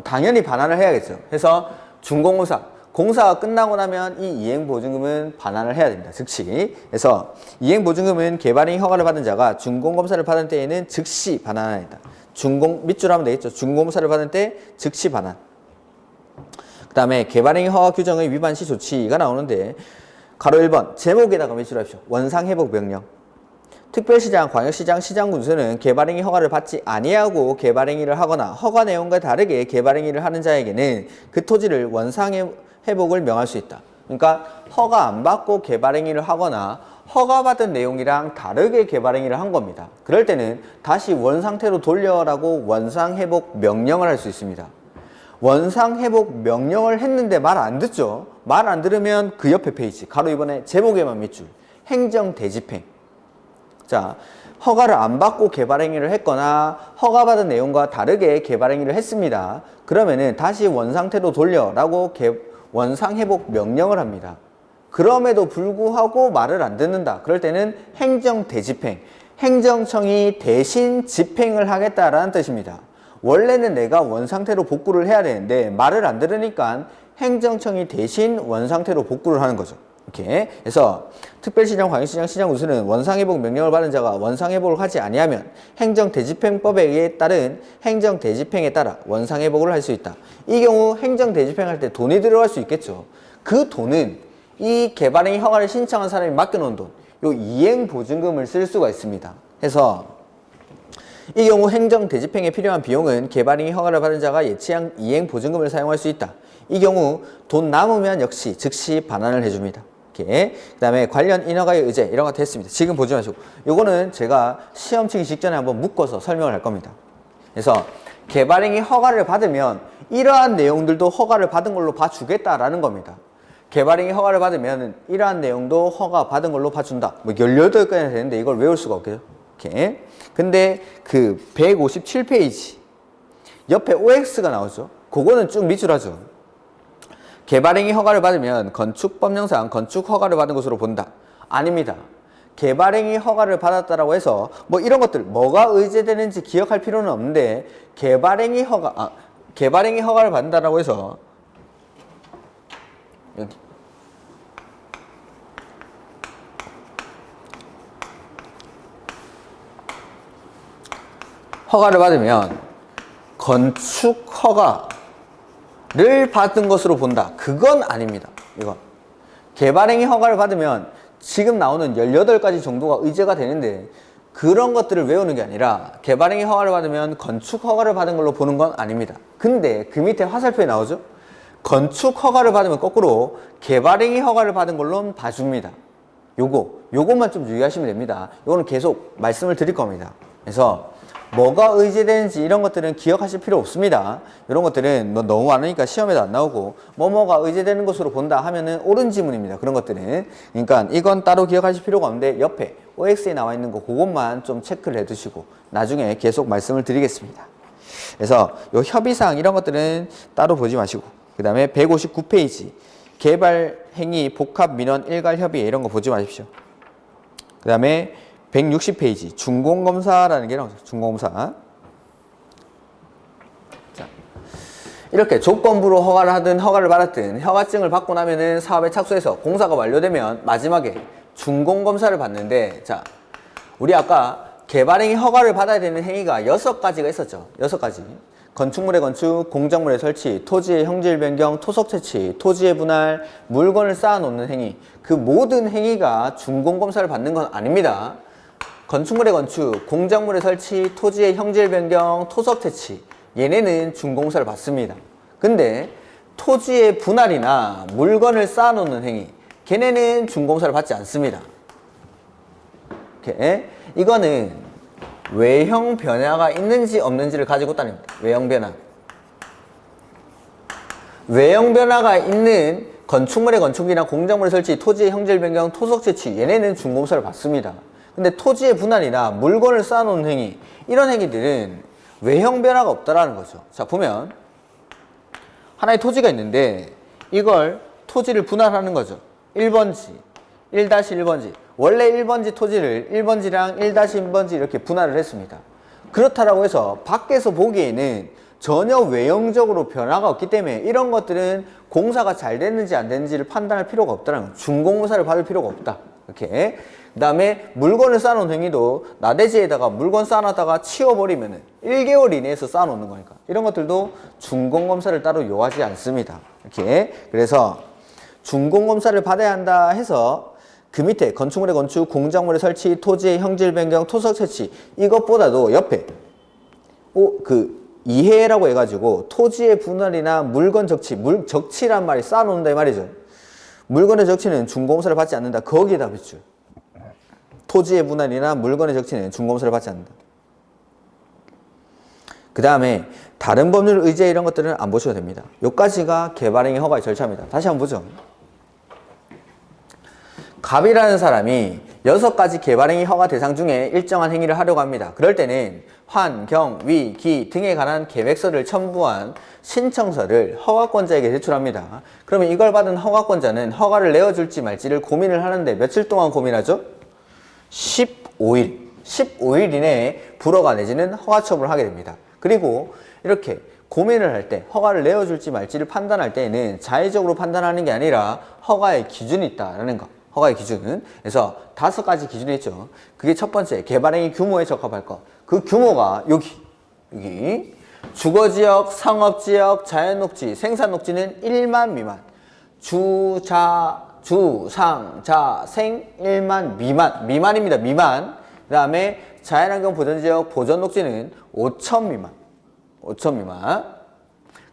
당연히 반환을 해야겠죠. 그래서 준공공사, 공사가 끝나고 나면 이 이행보증금은 반환을 해야 됩니다. 즉시. 그래서 이행보증금은 개발행위 허가를 받은 자가 준공검사를 받은 때에는 즉시 반환한다. 밑줄 하면 되겠죠. 준공검사를 받은 때 즉시 반환. 그 다음에 개발행위 허가 규정의 위반 시 조치가 나오는데 가로 1번 제목에다가 밑줄하십시오. 원상회복 명령. 특별시장, 광역시장, 시장군수는 개발행위 허가를 받지 아니하고 개발행위를 하거나 허가 내용과 다르게 개발행위를 하는 자에게는 그 토지를 원상회복을 명할 수 있다. 그러니까 허가 안 받고 개발행위를 하거나 허가받은 내용이랑 다르게 개발행위를 한 겁니다. 그럴 때는 다시 원상태로 돌려라고 원상회복 명령을 할 수 있습니다. 원상회복 명령을 했는데 말 안 듣죠? 말 안 들으면 그 옆에 페이지 가로 2번에 제목에만 밑줄 행정대집행. 자, 허가를 안 받고 개발행위를 했거나 허가받은 내용과 다르게 개발행위를 했습니다. 그러면은 다시 원상태로 돌려라고 원상회복 명령을 합니다. 그럼에도 불구하고 말을 안 듣는다. 그럴 때는 행정대집행, 행정청이 대신 집행을 하겠다라는 뜻입니다. 원래는 내가 원상태로 복구를 해야 되는데 말을 안 들으니까 행정청이 대신 원상태로 복구를 하는 거죠. 이렇게. 그래서 특별시장, 광역시장, 시장군수는 원상회복 명령을 받은 자가 원상회복을 하지 아니하면 행정대집행법에 따른 행정대집행에 따라 원상회복을 할 수 있다. 이 경우 행정대집행할 때 돈이 들어갈 수 있겠죠. 그 돈은 이 개발행위 허가를 신청한 사람이 맡겨놓은 돈, 요 이행보증금을 쓸 수가 있습니다. 해서 이 경우 행정대집행에 필요한 비용은 개발행위 허가를 받은 자가 예치한 이행보증금을 사용할 수 있다. 이 경우 돈 남으면 역시 즉시 반환을 해줍니다. 이렇게. 그 다음에 관련 인허가의 의제 이런 거 됐습니다. 지금 보지 마시고 요거는 제가 시험 치기 직전에 한번 묶어서 설명을 할 겁니다. 그래서 개발행위 허가를 받으면 이러한 내용들도 허가를 받은 걸로 봐주겠다라는 겁니다. 개발행위 허가를 받으면 이러한 내용도 허가 받은 걸로 봐준다. 뭐 18건이나 되는데 이걸 외울 수가 없겠죠. 이렇게. 근데 그 157페이지 옆에 OX가 나오죠. 그거는 쭉 밑줄하죠. 개발행위 허가를 받으면 건축법령상 건축 허가를 받은 것으로 본다. 아닙니다. 개발행위 허가를 받았다라고 해서 뭐 이런 것들 뭐가 의제되는지 기억할 필요는 없는데 개발행위 허가를 받는다라고 해서 여기 허가를 받으면 건축 허가를 받은 것으로 본다. 그건 아닙니다. 이건 개발행위 허가를 받으면 지금 나오는 18가지 정도가 의제가 되는데 그런 것들을 외우는 게 아니라 개발행위 허가를 받으면 건축 허가를 받은 걸로 보는 건 아닙니다. 근데 그 밑에 화살표에 나오죠? 건축 허가를 받으면 거꾸로 개발행위 허가를 받은 걸로 봐줍니다. 요것만 좀 유의하시면 됩니다. 요거는 계속 말씀을 드릴 겁니다. 그래서 뭐가 의제되는지 이런 것들은 기억하실 필요 없습니다. 이런 것들은 너무 많으니까 시험에도 안 나오고 뭐가 의제되는 것으로 본다 하면은 옳은 지문입니다. 그런 것들은. 그러니까 이건 따로 기억하실 필요가 없는데 옆에 OX에 나와 있는 거 그것만 좀 체크를 해 두시고 나중에 계속 말씀을 드리겠습니다. 그래서 요 협의사항 이런 것들은 따로 보지 마시고 그 다음에 159페이지 개발행위 복합민원 일괄협의회 이런 거 보지 마십시오. 그 다음에 160페이지 준공검사라는 게 나오죠. 준공검사. 자, 이렇게 조건부로 허가를 받았든 허가증을 받고 나면은 사업에 착수해서 공사가 완료되면 마지막에 준공검사를 받는데 자 우리 아까 개발행위 허가를 받아야 되는 행위가 6가지가 있었죠. 6가지. 건축물의 건축, 공작물의 설치, 토지의 형질 변경, 토석 채취, 토지의 분할, 물건을 쌓아놓는 행위. 그 모든 행위가 준공검사를 받는 건 아닙니다. 건축물의 건축, 공작물의 설치, 토지의 형질 변경, 토석 채취. 얘네는 준공사를 받습니다. 근데 토지의 분할이나 물건을 쌓아놓는 행위. 걔네는 준공사를 받지 않습니다. 이렇게. 이거는 외형 변화가 있는지 없는지를 가지고 따집니다. 외형 변화. 외형 변화가 있는 건축물의 건축이나 공작물의 설치, 토지의 형질 변경, 토석 채취 얘네는 준공사를 받습니다. 근데 토지의 분할이나 물건을 쌓아놓는 행위 이런 행위들은 외형 변화가 없다라는 거죠. 자 보면 하나의 토지가 있는데 이걸 토지를 분할하는 거죠. 1번지, 1-1번지. 원래 1번지 토지를 1번지랑 1-1번지 이렇게 분할을 했습니다. 그렇다라고 해서 밖에서 보기에는 전혀 외형적으로 변화가 없기 때문에 이런 것들은 공사가 잘 됐는지 안 됐는지를 판단할 필요가 없다는 거예요. 준공사를 받을 필요가 없다. 이렇게. 그 다음에 물건을 쌓아놓은 행위도 나대지에다가 물건 쌓아놨다가 치워버리면 1개월 이내에서 쌓아놓는 거니까 이런 것들도 준공검사를 따로 요하지 않습니다. 이렇게. 그래서 준공검사를 받아야 한다 해서 그 밑에 건축물의 건축, 공작물의 설치, 토지의 형질 변경, 토석 채취 이것보다도 옆에 이해라고 해가지고 토지의 분할이나 물건 적치, 적치란 말이 쌓아놓는다 이 말이죠. 물건의 적치는 준공사를 받지 않는다. 거기에다 붙여. 토지의 분할이나 물건의 적치는 준공사를 받지 않는다. 그 다음에 다른 법률 의제 이런 것들은 안 보셔도 됩니다. 요까지가 개발행위 허가의 절차입니다. 다시 한번 보죠. 갑이라는 사람이 6가지 개발행위 허가 대상 중에 일정한 행위를 하려고 합니다. 그럴 때는 환, 경, 위, 기 등에 관한 계획서를 첨부한 신청서를 허가권자에게 제출합니다. 그러면 이걸 받은 허가권자는 허가를 내어줄지 말지를 고민을 하는데 며칠 동안 고민하죠? 15일. 15일 이내에 불허가 내지는 허가 처분을 하게 됩니다. 그리고 이렇게 고민을 할 때 허가를 내어줄지 말지를 판단할 때에는 자의적으로 판단하는 게 아니라 허가의 기준이 있다라는 거. 허가의 기준은 그래서 5가지 기준이 있죠. 그게 첫 번째 개발행위 규모에 적합할 것. 그 규모가 여기 주거지역, 상업지역, 자연녹지, 생산녹지는 1만 미만. 주, 상, 자, 생 1만 미만입니다. 미만. 그 다음에 자연환경 보전지역, 보전녹지는 5천 미만. 5천 미만.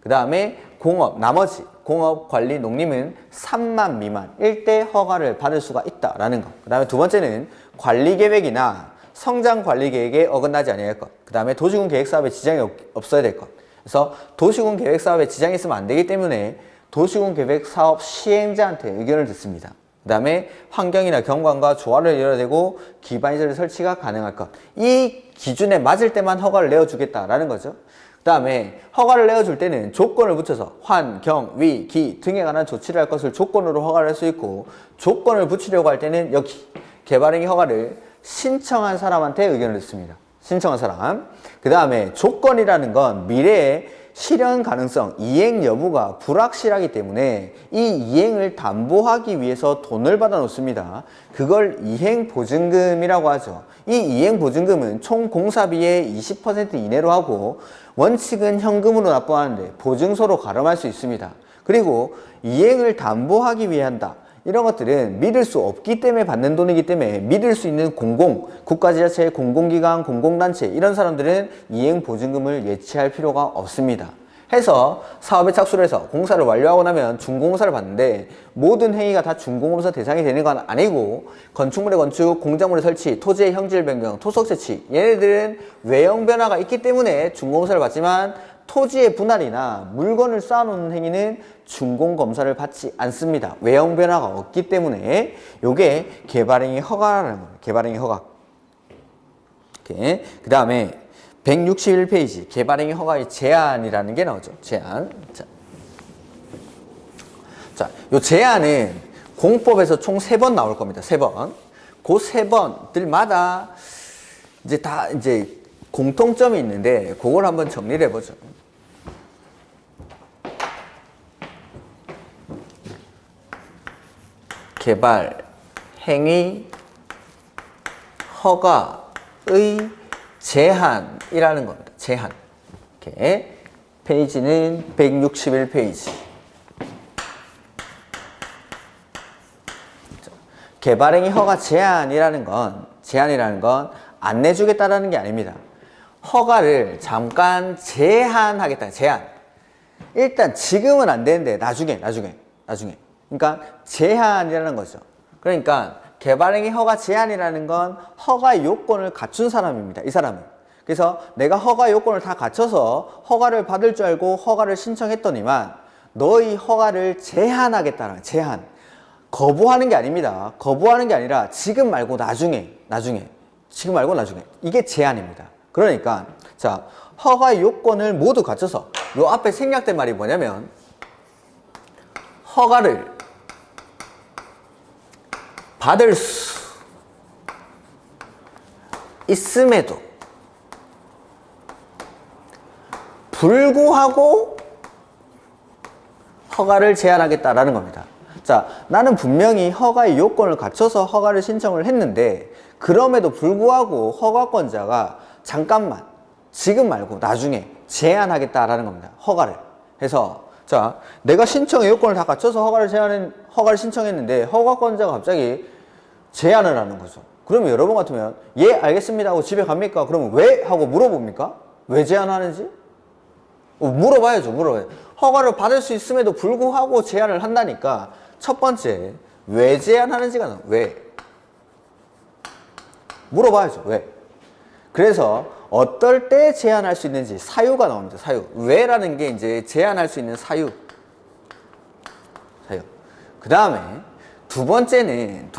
그 다음에 공업, 나머지 공업, 관리, 농림은 3만 미만일 때 허가를 받을 수가 있다라는 것. 그 다음에 두 번째는 관리계획이나 성장관리계획에 어긋나지 아니할 것. 그 다음에 도시군 계획사업에 지장이 없어야 될 것. 그래서 도시군 계획사업에 지장이 있으면 안 되기 때문에 도시군 계획사업 시행자한테 의견을 듣습니다. 그 다음에 환경이나 경관과 조화를 이뤄야 되고 기반시설 설치가 가능할 것. 이 기준에 맞을 때만 허가를 내어주겠다라는 거죠. 그 다음에 허가를 내어줄 때는 조건을 붙여서 환, 경, 위, 기 등에 관한 조치를 할 것을 조건으로 허가를 할 수 있고 조건을 붙이려고 할 때는 여기 개발행위 허가를 신청한 사람한테 의견을 듣습니다. 신청한 사람. 그 다음에 조건이라는 건 미래에 실현 가능성, 이행 여부가 불확실하기 때문에 이 이행을 담보하기 위해서 돈을 받아 놓습니다. 그걸 이행보증금이라고 하죠. 이 이행보증금은 총 공사비의 20% 이내로 하고 원칙은 현금으로 납부하는데 보증서로 가름할 수 있습니다. 그리고 이행을 담보하기 위해 한다. 이런 것들은 믿을 수 없기 때문에 받는 돈이기 때문에 믿을 수 있는 국가지자체, 공공기관, 공공단체 이런 사람들은 이행보증금을 예치할 필요가 없습니다. 해서 사업에 착수를 해서 공사를 완료하고 나면 준공사를 받는데 모든 행위가 다 준공검사 대상이 되는 건 아니고 건축물의 건축, 공작물의 설치, 토지의 형질 변경, 토석 채취 얘네들은 외형 변화가 있기 때문에 준공사를 받지만 토지의 분할이나 물건을 쌓아놓는 행위는 준공검사를 받지 않습니다. 외형 변화가 없기 때문에 요게 개발행위 허가라는 거예요. 개발행위 허가. 그 다음에 161페이지 개발행위 허가의 제한이라는 게 나오죠. 제한. 자, 요 제한은 공법에서 총 3번 나올 겁니다. 3번. 그 3번들마다 이제 다 공통점이 있는데 그걸 한번 정리를 해보죠. 개발 행위 허가의 제한이라는 겁니다. 제한. 이렇게 페이지는 161페이지. 개발행위 허가 제한이라는 건 안 내주겠다라는 게 아닙니다. 허가를 잠깐 제한하겠다. 제한. 일단 지금은 안 되는데 나중에. 그러니까 제한이라는 거죠. 그러니까 개발행위 허가 제한이라는 건 허가 요건을 갖춘 사람입니다. 이 사람은. 그래서 내가 허가 요건을 다 갖춰서 허가를 받을 줄 알고 허가를 신청했더니만 너의 허가를 제한하겠다는 제한. 거부하는 게 아닙니다. 거부하는 게 아니라 지금 말고 나중에. 지금 말고 나중에. 이게 제한입니다. 그러니까 자, 허가 요건을 모두 갖춰서 요 앞에 생략된 말이 뭐냐면 허가를 받을 수 있음에도 불구하고 허가를 제한하겠다라는 겁니다. 자, 나는 분명히 허가의 요건을 갖춰서 허가를 신청을 했는데 그럼에도 불구하고 허가권자가 잠깐만, 지금 말고 나중에 제한하겠다라는 겁니다. 허가를 해서 자, 내가 신청의 요건을 다 갖춰서 허가를 신청했는데 허가권자가 갑자기 제한을 하는 거죠. 그러면 여러분 같으면 예 알겠습니다 하고 집에 갑니까? 그러면 왜? 하고 물어봅니까? 왜 제한하는지? 물어봐야죠. 허가를 받을 수 있음에도 불구하고 제한을 한다니까 첫 번째 왜 제한하는지가 나와요. 왜? 물어봐야죠. 왜? 그래서 어떨 때 제한할 수 있는지 사유가 나옵니다. 사유. 왜라는 게 이제 제한할 수 있는 사유. 그 다음에 두 번째는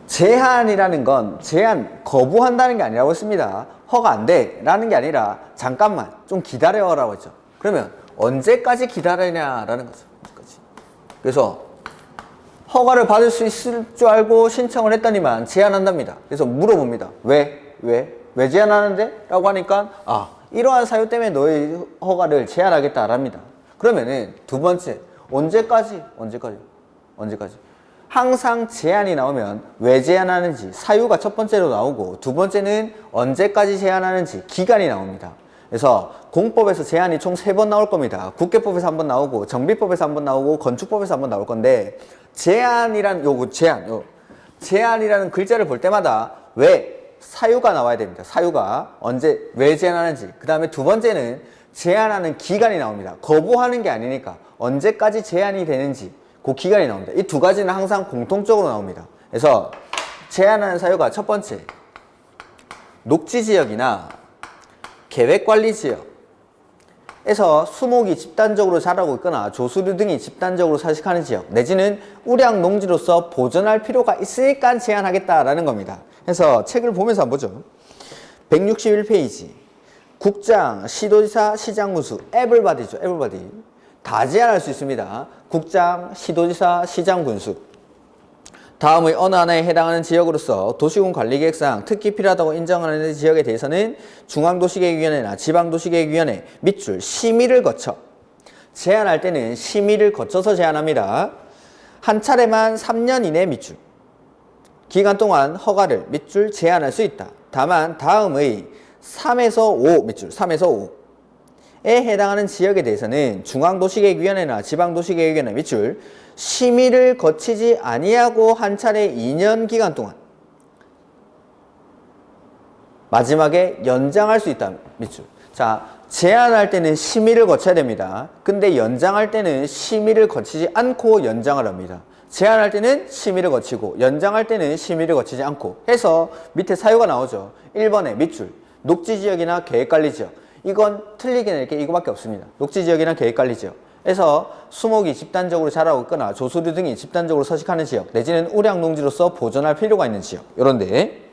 제한이라는 건 제한 거부한다는 게 아니라고 했습니다. 허가 안 돼 라는 게 아니라 잠깐만 좀 기다려라고 했죠. 그러면 언제까지 기다리냐라는 거죠. 언제까지. 그래서 허가를 받을 수 있을 줄 알고 신청을 했더니만 제한한답니다. 그래서 물어봅니다. 왜 제한하는데? 라고 하니까 이러한 사유 때문에 너의 허가를 제한하겠다랍니다. 그러면은 두 번째 언제까지? 항상 제한이 나오면 왜 제한하는지 사유가 첫 번째로 나오고 두 번째는 언제까지 제한하는지 기간이 나옵니다. 그래서 공법에서 제한이 총 3번 나올 겁니다. 국계법에서 한 번 나오고 정비법에서 한 번 나오고 건축법에서 한 번 나올 건데 제한이라는 제한이라는 글자를 볼 때마다 왜 사유가 나와야 됩니다. 사유가 언제 왜 제한하는지. 그 다음에 두 번째는 제한하는 기간이 나옵니다. 거부하는 게 아니니까 언제까지 제한이 되는지 그 기간이 나옵니다. 이 두 가지는 항상 공통적으로 나옵니다. 그래서 제한하는 사유가 첫 번째 녹지지역이나 계획관리지역에서 수목이 집단적으로 자라고 있거나 조수류 등이 집단적으로 서식하는 지역 내지는 우량농지로서 보존할 필요가 있으니까 제한하겠다라는 겁니다. 그래서 책을 보면서 한번 보죠. 161페이지 국장, 시도지사, 시장군수 에블바디죠. 에블바디 다 제한할 수 있습니다. 국장, 시도지사, 시장군수 다음의 어느 하나에 해당하는 지역으로서 도시군 관리계획상 특히 필요하다고 인정하는 지역에 대해서는 중앙도시계획위원회나 지방도시계획위원회 밑줄 심의를 거쳐 제한할 때는 심의를 거쳐서 제한합니다. 한 차례만 3년 이내 밑줄 기간 동안 허가를 밑줄 제한할 수 있다. 다만 다음의 3에서 5 밑줄 3에서 5에 해당하는 지역에 대해서는 중앙도시계획위원회나 지방도시계획위원회 밑줄 심의를 거치지 아니하고 한 차례 2년 기간 동안 마지막에 연장할 수 있다. 밑줄. 자, 제한할 때는 심의를 거쳐야 됩니다. 근데 연장할 때는 심의를 거치지 않고 연장을 합니다. 제한할 때는 심의를 거치고 연장할 때는 심의를 거치지 않고 해서 밑에 사유가 나오죠. 1번에 밑줄 녹지지역이나 계획관리지역 이건 틀리게 낼 게 이거밖에 없습니다. 녹지지역이나 계획관리지역 에서 수목이 집단적으로 자라고 있거나 조수류 등이 집단적으로 서식하는 지역 내지는 우량농지로서 보존할 필요가 있는 지역 요런데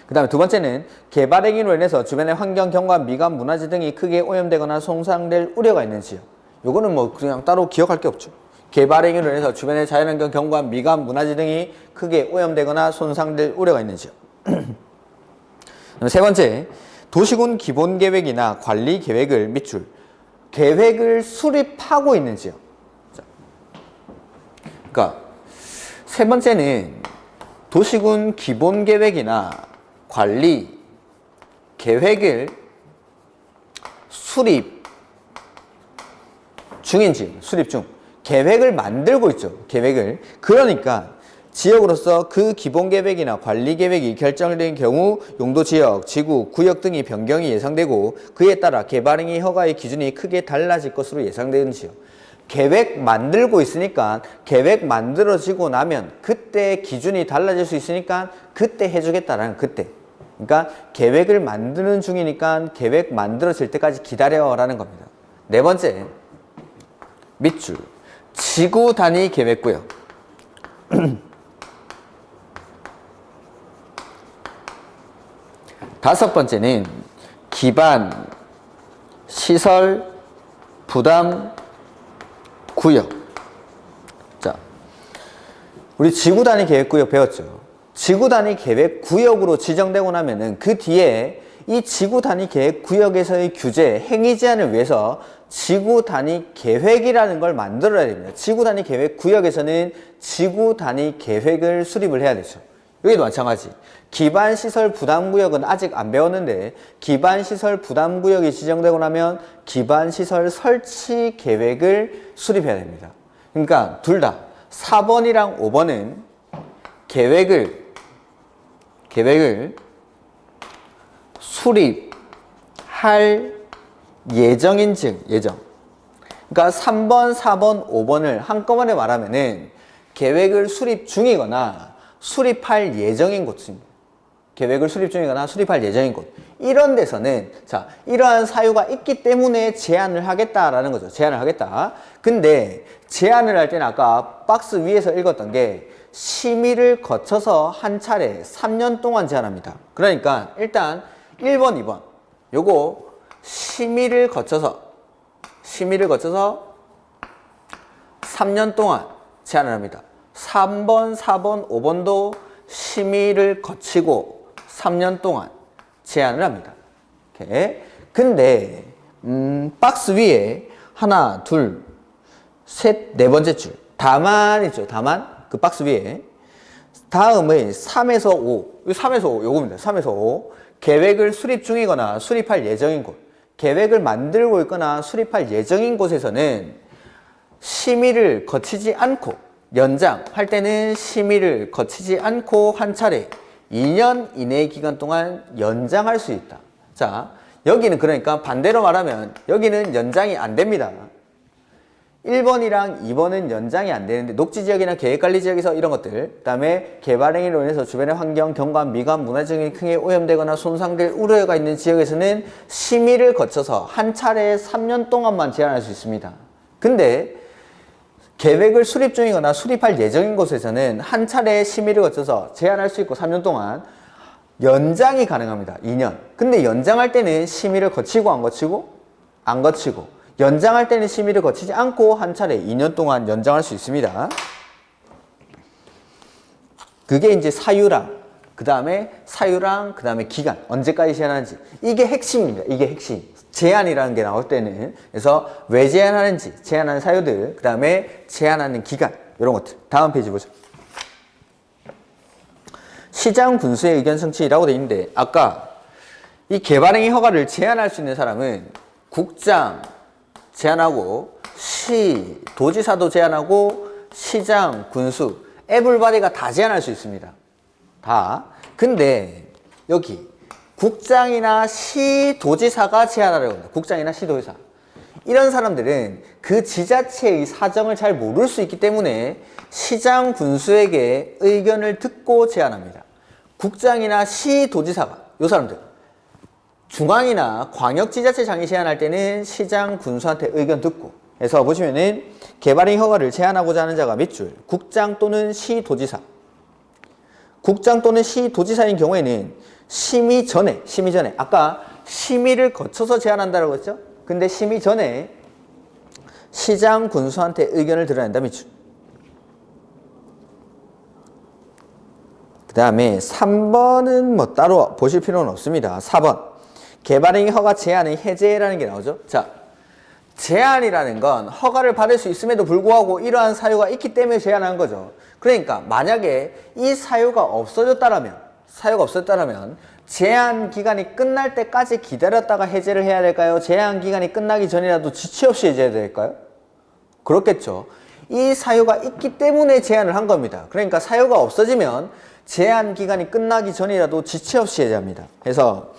그 다음에 두 번째는 개발행위로 인해서 주변의 환경, 경관, 미관, 문화재 등이 크게 오염되거나 손상될 우려가 있는 지역 요거는 뭐 그냥 따로 기억할 게 없죠. 개발행위로 인해서 주변의 자연환경, 경관, 미관, 문화재 등이 크게 오염되거나 손상될 우려가 있는 지역 세 번째 도시군 기본계획이나 관리계획을 밑줄 계획을 수립하고 있는 지역. 그러니까 세 번째는 도시군 기본 계획이나 관리 계획을 수립 중인지, 수립 중. 계획을 만들고 있죠. 계획을. 그러니까 지역으로서 그 기본 계획이나 관리 계획이 결정된 경우 용도 지역, 지구, 구역 등의 변경이 예상되고 그에 따라 개발 행위 허가의 기준이 크게 달라질 것으로 예상되는 지역. 계획 만들고 있으니까 계획 만들어지고 나면 그때 기준이 달라질 수 있으니까 그때 해주겠다라는 그때. 그러니까 계획을 만드는 중이니까 계획 만들어질 때까지 기다려라는 겁니다. 네 번째, 밑줄. 지구 단위 계획구역. 다섯 번째는 기반, 시설, 부담, 구역. 자, 우리 지구 단위 계획구역 배웠죠. 지구 단위 계획구역으로 지정되고 나면은 그 뒤에 이 지구 단위 계획구역에서의 규제, 행위 제한을 위해서 지구 단위 계획이라는 걸 만들어야 됩니다. 지구 단위 계획구역에서는 지구 단위 계획을 수립을 해야 되죠. 여기도 마찬가지. 기반시설 부담구역은 아직 안 배웠는데 기반시설 부담구역이 지정되고 나면 기반시설 설치 계획을 수립해야 됩니다. 그러니까 둘 다 4번이랑 5번은 계획을 수립할 예정인증, 예정. 그러니까 3번, 4번, 5번을 한꺼번에 말하면은 계획을 수립 중이거나 수립할 예정인 곳입니다. 계획을 수립 중이거나 수립할 예정인 곳. 이런 데서는 자, 이러한 사유가 있기 때문에 제한을 하겠다라는 거죠. 제한을 하겠다. 근데 제한을 할 때는 아까 박스 위에서 읽었던 게 심의를 거쳐서 한 차례 3년 동안 제한합니다. 그러니까 일단 1번, 2번 요거 심의를 거쳐서 3년 동안 제한을 합니다. 3번, 4번, 5번도 심의를 거치고 3년 동안 제한을 합니다. 이렇게. 근데 박스 위에 하나, 둘, 셋, 네 번째 줄 다만 있죠. 다만 그 박스 위에 다음의 3에서 5 3에서 5 요겁니다. 3에서 5 계획을 수립 중이거나 수립할 예정인 곳 계획을 만들고 있거나 수립할 예정인 곳에서는 심의를 거치지 않고 연장할 때는 심의를 거치지 않고 한 차례 2년 이내의 기간 동안 연장할 수 있다. 자, 여기는 그러니까 반대로 말하면 여기는 연장이 안 됩니다. 1번이랑 2번은 연장이 안 되는데 녹지지역이나 계획관리지역에서 이런 것들 그 다음에 개발행위로 인해서 주변의 환경, 경관, 미관, 문화적인 크게 오염되거나 손상될 우려가 있는 지역에서는 심의를 거쳐서 한 차례에 3년 동안만 제한할 수 있습니다. 근데 계획을 수립 중이거나 수립할 예정인 곳에서는 한 차례 심의를 거쳐서 제한할 수 있고 3년 동안 연장이 가능합니다. 2년. 근데 연장할 때는 심의를 거치고 안 거치고 연장할 때는 심의를 거치지 않고 한 차례 2년 동안 연장할 수 있습니다. 그게 이제 사유랑 그 다음에 기간 언제까지 제한하는지 이게 핵심입니다. 이게 핵심. 제한이라는 게 나올 때는 그래서 왜 제한하는지 제한하는 사유들 그 다음에 제한하는 기간 이런 것들 다음 페이지 보죠. 시장 군수의 의견 성취라고 되어 있는데 아까 이 개발행위 허가를 제한할 수 있는 사람은 국장 제한하고 시 도지사도 제한하고 시장 군수 에블바디가 다 제한할 수 있습니다. 다. 근데 여기 국장이나 시도지사가 제한하려고 합니다. 국장이나 시도지사. 이런 사람들은 그 지자체의 사정을 잘 모를 수 있기 때문에 시장 군수에게 의견을 듣고 제한합니다. 국장이나 시도지사가 이 사람들 중앙이나 광역지자체장이 제한할 때는 시장 군수한테 의견 듣고 해서 보시면은 개발행위 허가를 제한하고자 하는 자가 밑줄 국장 또는 시도지사 국장 또는 시도지사인 경우에는 심의 전에 아까 심의를 거쳐서 제한한다고 했죠? 근데 심의 전에 시장 군수한테 의견을 들어야 한다 밑줄. 그 다음에 3번은 뭐 따로 보실 필요는 없습니다. 4번 개발행위 허가 제한의 해제라는 게 나오죠. 자, 제한이라는 건 허가를 받을 수 있음에도 불구하고 이러한 사유가 있기 때문에 제한한 거죠. 그러니까 만약에 이 사유가 없어졌다라면 제한 기간이 끝날 때까지 기다렸다가 해제를 해야 될까요? 제한 기간이 끝나기 전이라도 지체 없이 해제해야 될까요? 그렇겠죠. 이 사유가 있기 때문에 제한을 한 겁니다. 그러니까 사유가 없어지면 제한 기간이 끝나기 전이라도 지체 없이 해제합니다. 그래서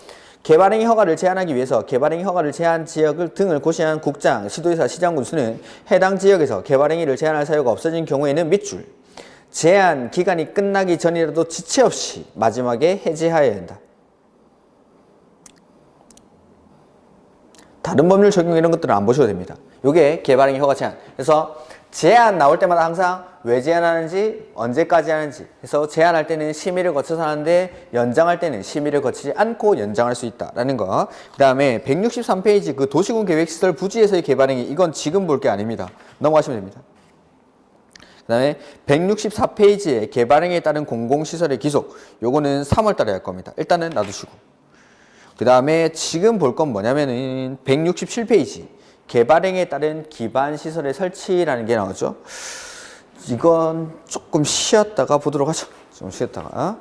개발행위 허가를 제한하기 위해서 개발행위 허가를 제한 지역을 등을 고시한 국장, 시도지사, 시장군수는 해당 지역에서 개발행위를 제한할 사유가 없어진 경우에는 밑줄 제한 기간이 끝나기 전이라도 지체 없이 마지막에 해제하여야 한다. 다른 법률 적용 이런 것들은 안 보셔도 됩니다. 이게 개발행위 허가 제한. 그래서 제한 나올 때마다 항상 왜 제한하는지 언제까지 하는지 해서 제한할 때는 심의를 거쳐서 하는데 연장할 때는 심의를 거치지 않고 연장할 수 있다라는 거. 그 다음에 163페이지 그 도시군 계획시설 부지에서의 개발행위 이건 지금 볼 게 아닙니다. 넘어가시면 됩니다. 그 다음에 164페이지에 개발행위에 따른 공공시설의 기속 요거는 3월 달에 할 겁니다. 일단은 놔두시고 그 다음에 지금 볼 건 뭐냐면은 167페이지 개발행위에 따른 기반시설의 설치라는 게 나오죠. 이건 조금 쉬었다가 보도록 하죠. 좀 쉬었다가